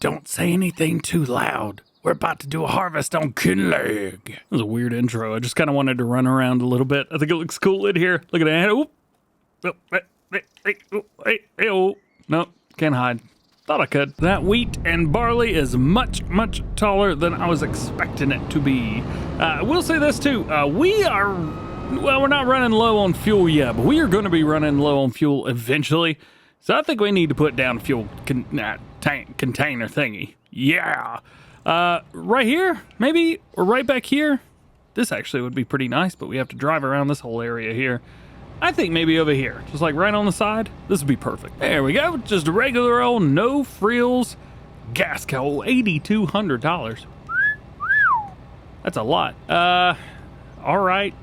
Don't say anything too loud. We're about to do a harvest on Kinlaig. That was a weird intro. I just kind of wanted to run around a little bit. I think it looks cool in here. Look at that. Oop. Oh, no, can't hide. Thought I could. That wheat and barley is much, much taller than I was expecting it to be. I will say this too. We're not running low on fuel yet, but we are going to be running low on fuel eventually. So I think we need to put down a fuel container thingy. Yeah. Right here, maybe, or right back here. This actually would be pretty nice, but we have to drive around this whole area here. I think maybe over here, just like right on the side. This would be perfect. There we go. Just a regular old no frills gas coal, $8,200. That's a lot. All right.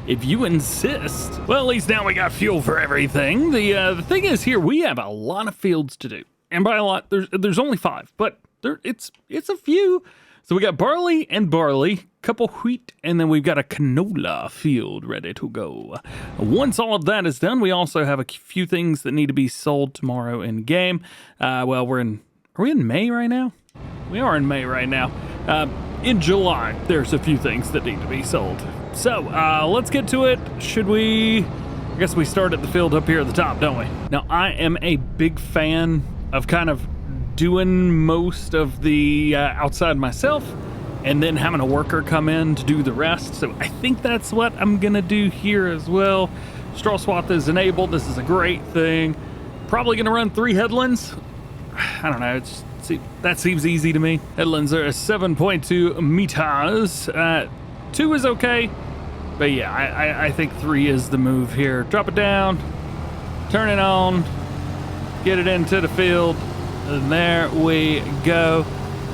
If you insist. Well, at least now we got fuel for everything. The thing is here, we have a lot of fields to do. And by a lot, there's only 5, but it's a few. So we got barley and barley, couple wheat, and then we've got a canola field ready to go. Once all of that is done, we also have a few things that need to be sold tomorrow in game. Well, are we in May right now? We are in May right now. In July, there's a few things that need to be sold. So, let's get to it. I guess we start at the field up here at the top, don't we? Now, I am a big fan of kind of doing most of the outside myself and then having a worker come in to do the rest. So I think that's what I'm gonna do here as well. Straw swath is enabled. This is a great thing. Probably gonna run 3 headlands. I don't know, that seems easy to me. Headlands are 7.2 meters. 2 is okay, but yeah, I think 3 is the move here. Drop it down, turn it on, get it into the field, and there we go.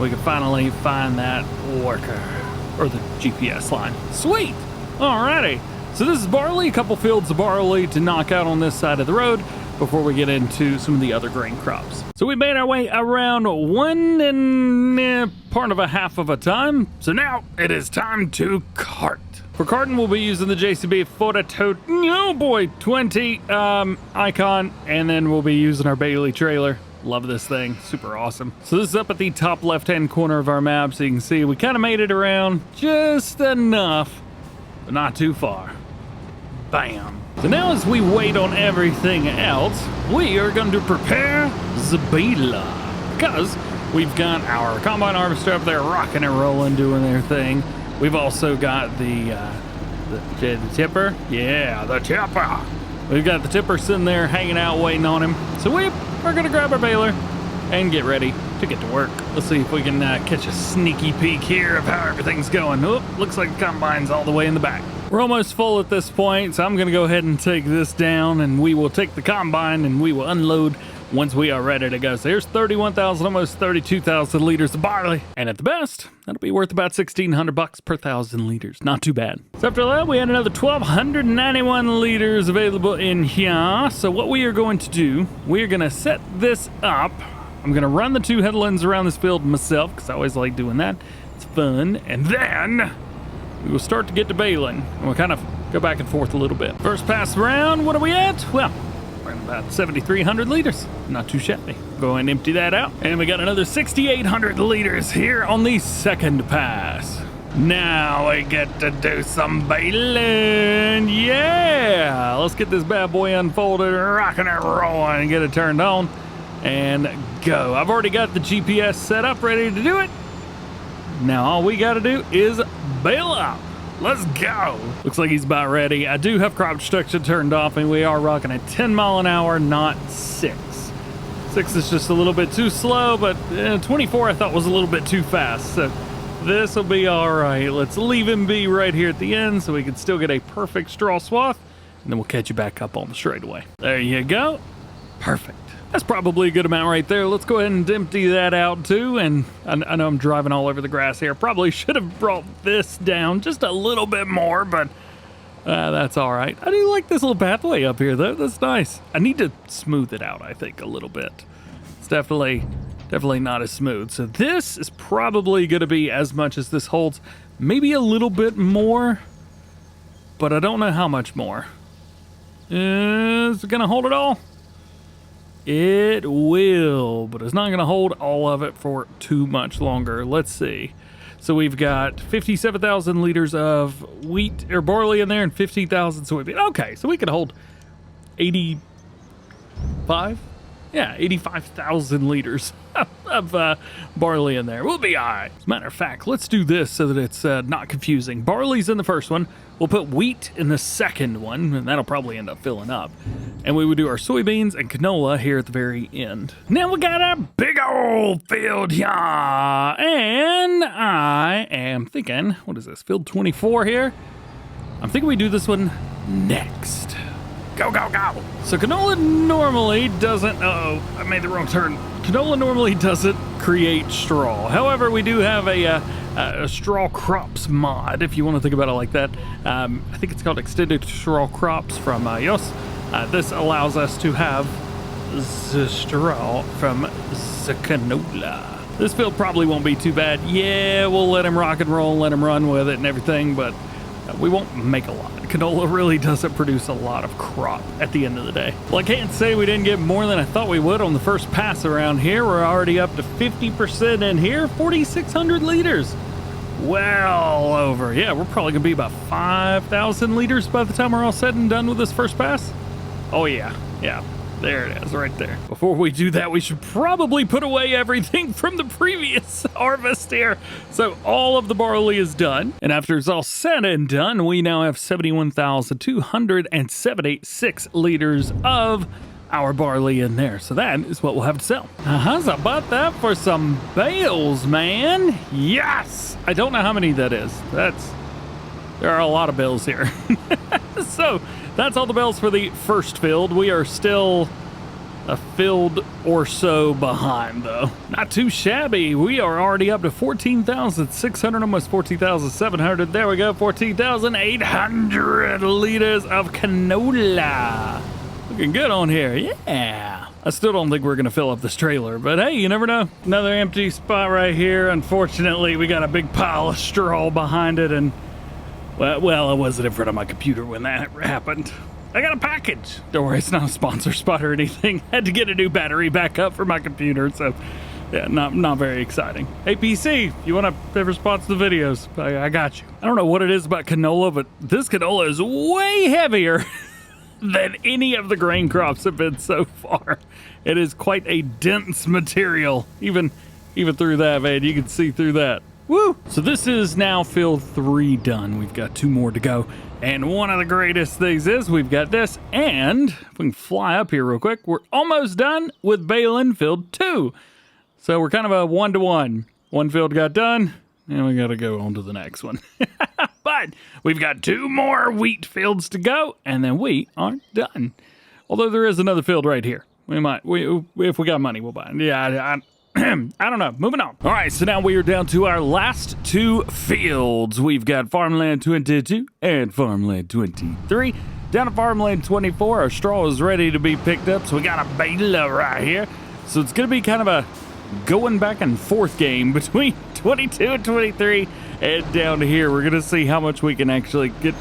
We can finally find that worker, or the GPS line. Sweet, alrighty. So this is barley, a couple fields of barley to knock out on this side of the road before we get into some of the other grain crops. So we made our way around 1 and part of a half of a time. So now it is time to cart. For carting, we'll be using the JCB 20 icon, and then we'll be using our Bailey trailer. Love this thing, super awesome. So this is up at the top left-hand corner of our map, so you can see we kind of made it around just enough, but not too far. Bam. So now as we wait on everything else, we are going to prepare the bale, because we've got our combine harvester up there rocking and rolling, doing their thing. We've also got the tipper. Yeah, the tipper. We've got the tipper sitting there hanging out, waiting on him. So we're going to grab our baler and get ready to get to work. Let's see if we can catch a sneaky peek here of how everything's going. Oop, looks like the combine's all the way in the back. We're almost full at this point, so I'm going to go ahead and take this down, and we will take the combine and we will unload once we are ready to go. So here's 31,000, almost 32,000 liters of barley. And at the best, that'll be worth about $1,600 per 1,000 liters. Not too bad. So after that, we had another 1,291 liters available in here. So what we are going to do, we are going to set this up. I'm going to run the 2 headlands around this field myself, because I always like doing that. It's fun. And then we will start to get to baling. And we'll kind of go back and forth a little bit. First pass around, what are we at? Well, we're at about 7,300 liters. Not too shabby. Go and empty that out. And we got another 6,800 liters here on the second pass. Now we get to do some baling. Yeah! Let's get this bad boy unfolded, rocking and rolling, and get it turned on and go. I've already got the GPS set up, ready to do it. Now all we got to do is bail up. Let's go. Looks like he's about ready. I do have crop destruction turned off, and we are rocking at 10 mile an hour, not 6. 6 is just a little bit too slow, but 24 I thought was a little bit too fast. So this will be all right. Let's leave him be right here at the end so we can still get a perfect straw swath, and then we'll catch you back up on the straightaway. There you go. Perfect. That's probably a good amount right there. Let's go ahead and empty that out too. And I know I'm driving all over the grass here. Probably should have brought this down just a little bit more, but that's all right. I do like this little pathway up here though. That's nice. I need to smooth it out, I think, a little bit. It's definitely not as smooth. So this is probably going to be as much as this holds. Maybe a little bit more, but I don't know how much more. Is it going to hold it all? It will, but it's not going to hold all of it for too much longer. Let's see. So we've got 57,000 liters of wheat or barley in there and 15,000 soybean. Okay, so we could hold 85? Yeah, 85,000 liters of barley in there. We'll be all right. As a matter of fact, let's do this so that it's not confusing. Barley's in the first one. We'll put wheat in the second one, and that'll probably end up filling up. And we would do our soybeans and canola here at the very end. Now we got a big old field here. And I am thinking, what is this, field 24 here? I'm thinking we do this one next. Go, go, go. So canola normally doesn't, uh-oh, I made the wrong turn. Canola normally doesn't create straw. However, we do have a straw crops mod, if you want to think about it like that. I think it's called extended straw crops from Yos. This allows us to have the straw from the canola. This field probably won't be too bad. Yeah, we'll let him rock and roll, let him run with it and everything, but we won't make a lot. Canola really doesn't produce a lot of crop at the end of the day. Well, I can't say we didn't get more than I thought we would on the first pass around here. We're already up to 50% in here, 4,600 liters. Well over. Yeah, we're probably gonna be about 5,000 liters by the time we're all said and done with this first pass. Oh yeah, yeah. There it is, right there. Before we do that, we should probably put away everything from the previous harvest here. So all of the barley is done. And after it's all said and done, we now have 71,276 liters of our barley in there. So that is what we'll have to sell. How's about that for some bales, man? Yes! I don't know how many that is. There are a lot of bales here. So that's all the bales for the first field. We are still a field or so behind, though. Not too shabby. We are already up to 14,600, almost 14,700. There we go, 14,800 liters of canola. Looking good on here, yeah. I still don't think we're gonna fill up this trailer, but hey, you never know. Another empty spot right here. Unfortunately, we got a big pile of straw behind it, and well, I wasn't in front of my computer when that happened. I got a package. Don't worry, it's not a sponsor spot or anything. Had to get a new battery back up for my computer, so yeah, not very exciting. Hey, PC, if you want to ever sponsor the videos, I got you. I don't know what it is about canola, but this canola is way heavier than any of the grain crops have been so far. It is quite a dense material. Even through that, man, you can see through that. Woo! So this is now field 3 done. We've got 2 more to go. And one of the greatest things is we've got this, and if we can fly up here real quick, we're almost done with Baling field 2. So we're kind of a 1-to-1. One field got done, and we got to go on to the next one. But we've got 2 more wheat fields to go, and then we are done. Although there is another field right here. If we got money, we'll buy it. Yeah, I don't know. Moving on. All right, so now we are down to our last 2 fields. We've got Farmland 22 and Farmland 23. Down to Farmland 24, our straw is ready to be picked up, so we got a bale right here. So it's going to be kind of a going back and forth game between 22 and 23 and down to here. We're going to see how much we can actually get.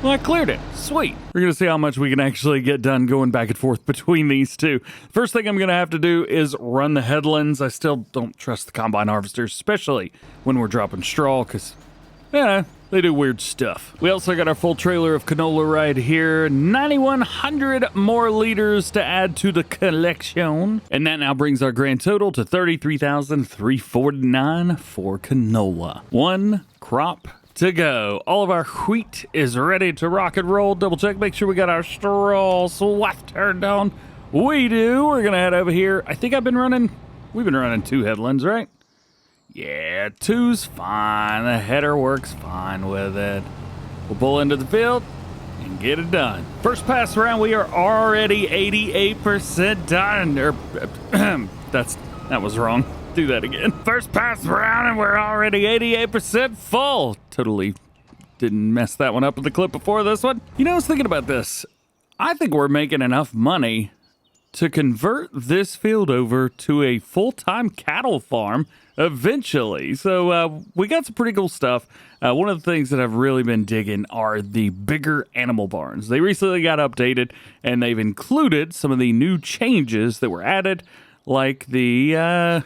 Well, I cleared it. Sweet. We're going to see how much we can actually get done going back and forth between these 2. First thing I'm going to have to do is run the headlands. I still don't trust the combine harvesters, especially when we're dropping straw, because, yeah, they do weird stuff. We also got our full trailer of canola right here. 9,100 more liters to add to the collection. And that now brings our grand total to 33,349 for canola. 1 crop to go. All of our wheat is ready to rock and roll. Double check, make sure we got our straw swath turned on. We do. We're gonna head over here. I think we've been running 2 headlands, right? Yeah, 2's fine. The header works fine with it. We'll pull into the field and get it done. First pass around, we are already 88% done. That was wrong. Do that again. First pass around and we're already 88% full. Totally didn't mess that one up with the clip before this one. You know, I was thinking about this. I think we're making enough money to convert this field over to a full-time cattle farm eventually. So we got some pretty cool stuff. One of the things that I've really been digging are the bigger animal barns. They recently got updated, and they've included some of the new changes that were added, like the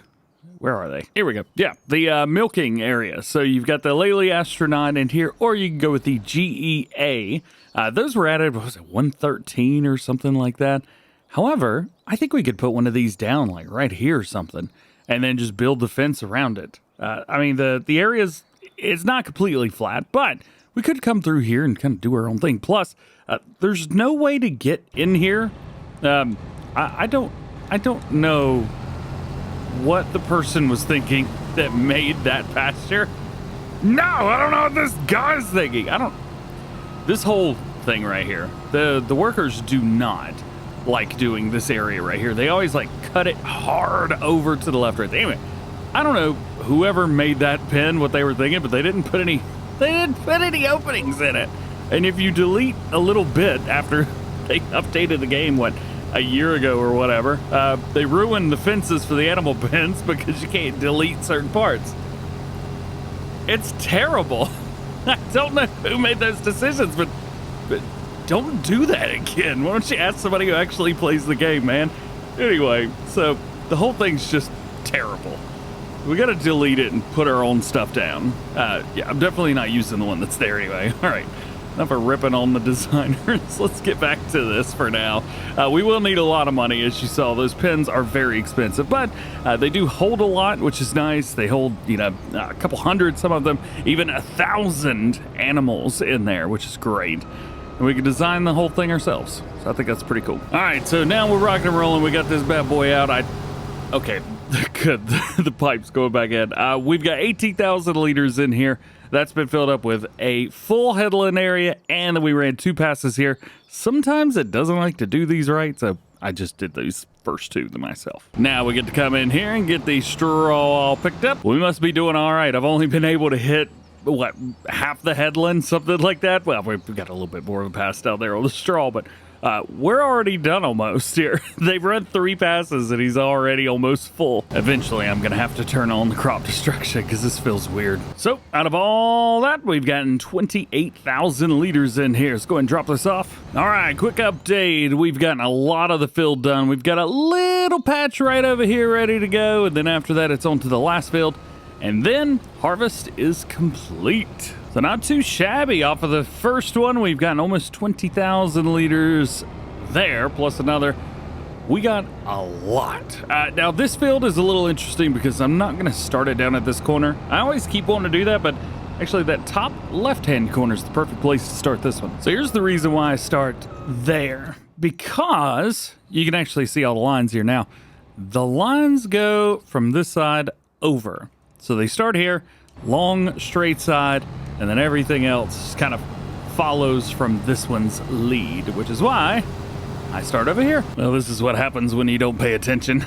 where are they? Here we go. Yeah, the milking area. So you've got the Lely Astronaut in here, or you can go with the GEA. Those were added, what was it, 113 or something like that? However, I think we could put one of these down, like right here or something, and then just build the fence around it. I mean, the area's, it's not completely flat, but we could come through here and kind of do our own thing. Plus, there's no way to get in here. I don't know what the person was thinking that made that pasture. No, I don't know what this guy's thinking. This whole thing right here, the workers do not like doing this area right here. They always like cut it hard over to the left right there. Anyway, I don't know whoever made that pen what they were thinking, but they didn't put any openings in it. And if you delete a little bit after they updated the game, what, a year ago or whatever, they ruined the fences for the animal pens because you can't delete certain parts. It's terrible. I don't know who made those decisions, but don't do that again. Why don't you ask somebody who actually plays the game, man? Anyway, so the whole thing's just terrible. We gotta delete it and put our own stuff down. Yeah, I'm definitely not using the one that's there anyway. All right. Enough of ripping on the designers. Let's get back to this for now. We will need a lot of money, as you saw. Those pens are very expensive, but they do hold a lot, which is nice. They hold, you know, a couple hundred, some of them, even 1,000 animals in there, which is great. And we can design the whole thing ourselves. So I think that's pretty cool. All right, so now we're rocking and rolling. We got this bad boy out. Okay, good. The pipe's going back in. We've got 18,000 liters in here. That's been filled up with a full headland area, and then we ran 2 passes here. Sometimes it doesn't like to do these right, so I just did these first 2 to myself. Now we get to come in here and get the straw all picked up. We must be doing all right. I've only been able to hit, what, half the headland, something like that? Well, we've got a little bit more of a pass down there on the straw, but we're already done almost here. They've run 3 passes and he's already almost full. Eventually, I'm going to have to turn on the crop destruction because this feels weird. So, out of all that, we've gotten 28,000 liters in here. Let's go ahead and drop this off. All right, quick update. We've gotten a lot of the field done. We've got a little patch right over here ready to go. And then after that, it's on to the last field. And then harvest is complete. So not too shabby off of the first one. We've gotten almost 20,000 liters there, plus another. We got a lot. Now this field is a little interesting because I'm not gonna start it down at this corner. I always keep wanting to do that, but actually that top left-hand corner is the perfect place to start this one. So here's the reason why I start there. Because you can actually see all the lines here now. The lines go from this side over. So they start here, long straight side, and then everything else kind of follows from this one's lead, which is why I start over here. Well, this is what happens when you don't pay attention.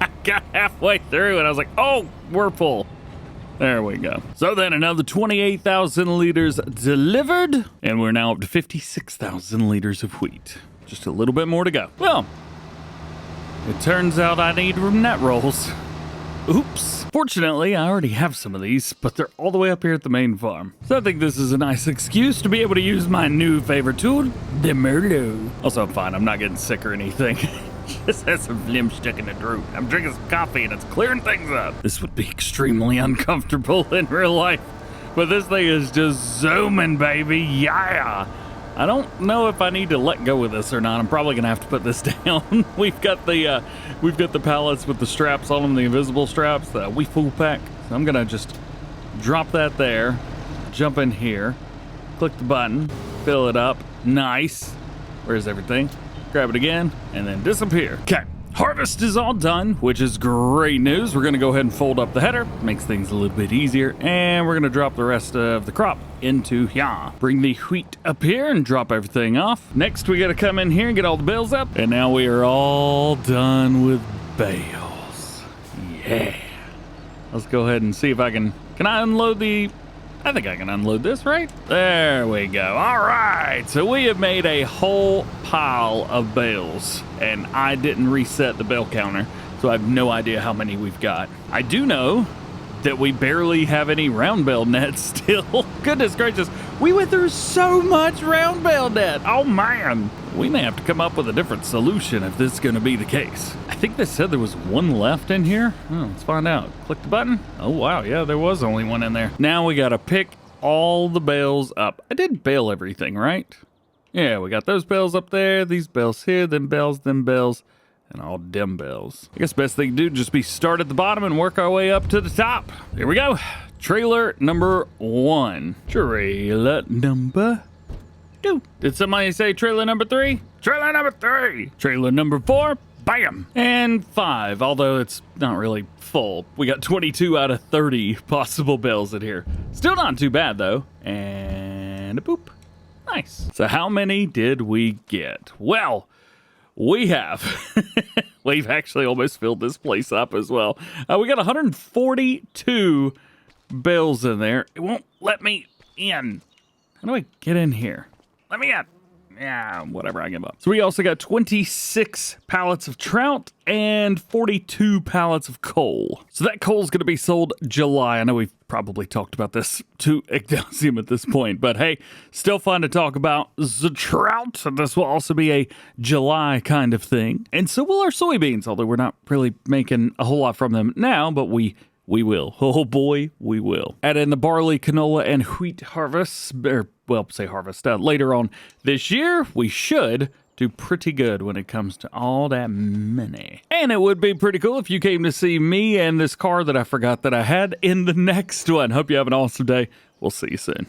I got halfway through and I was like, oh, we're full. There we go. So then another 28,000 liters delivered, and we're now up to 56,000 liters of wheat. Just a little bit more to go. Well, it turns out I need net rolls. Oops. Fortunately, I already have some of these, but they're all the way up here at the main farm. So I think this is a nice excuse to be able to use my new favorite tool, the Merlot. Also, I'm fine. I'm not getting sick or anything. Just has some phlegm stuck in the throat. I'm drinking some coffee and it's clearing things up. This would be extremely uncomfortable in real life, but this thing is just zooming, baby. Yeah. I don't know if I need to let go of this or not. I'm probably gonna have to put this down. We've got the pallets with the straps on them, the invisible straps, the We Fool pack. So I'm gonna just drop that there, jump in here, click the button, fill it up. Nice. Where's everything? Grab it again, and then disappear. Okay. Harvest is all done, which is great news. We're gonna go ahead and fold up the header, makes things a little bit easier, and we're gonna drop the rest of the crop into here. Bring the wheat up here and drop everything off. Next, we gotta come in here and get all the bales up, and now we are all done with bales. Yeah. Let's go ahead and see if I can I unload I think I can unload this, right? There we go. All right, so we have made a whole pile of bales, and I didn't reset the bale counter, so I have no idea how many we've got. I do know that we barely have any round bale net still. Goodness gracious, we went through so much round bale net. Oh man, we may have to come up with a different solution if this is going to be the case. I think they said there was one left in here. Oh, let's find out. Click the button. Oh wow, yeah, there was only one in there. Now we got to pick all the bales up. I did bale everything, right? Yeah, we got those bales up there, these bales here, them bales, and all dem bales. I guess best thing to do just be start at the bottom and work our way up to the top. Here we go. Trailer number 1. Trailer number 2. Did somebody say trailer number 3? Trailer number 3. Trailer number 4. Bam. And 5, although it's not really full. We got 22 out of 30 possible bales in here. Still not too bad though. And a boop. Nice. So how many did we get? Well, we have. We've actually almost filled this place up as well. We got 142 bales in there. It won't let me in. How do I get in here? Let me in. Yeah, whatever, I give up. So we also got 26 pallets of trout and 42 pallets of coal. So that coal is going to be sold July. I know we've probably talked about this to ad nauseam at this point, but hey, still fun to talk about the trout. So this will also be a July kind of thing. And so will our soybeans, although we're not really making a whole lot from them now, but we will. Oh boy, we will. Add in the barley, canola, and wheat harvests, or well, say harvest later on this year. We should do pretty good when it comes to all that money. And it would be pretty cool if you came to see me and this car that I forgot that I had in the next one. Hope you have an awesome day. We'll see you soon.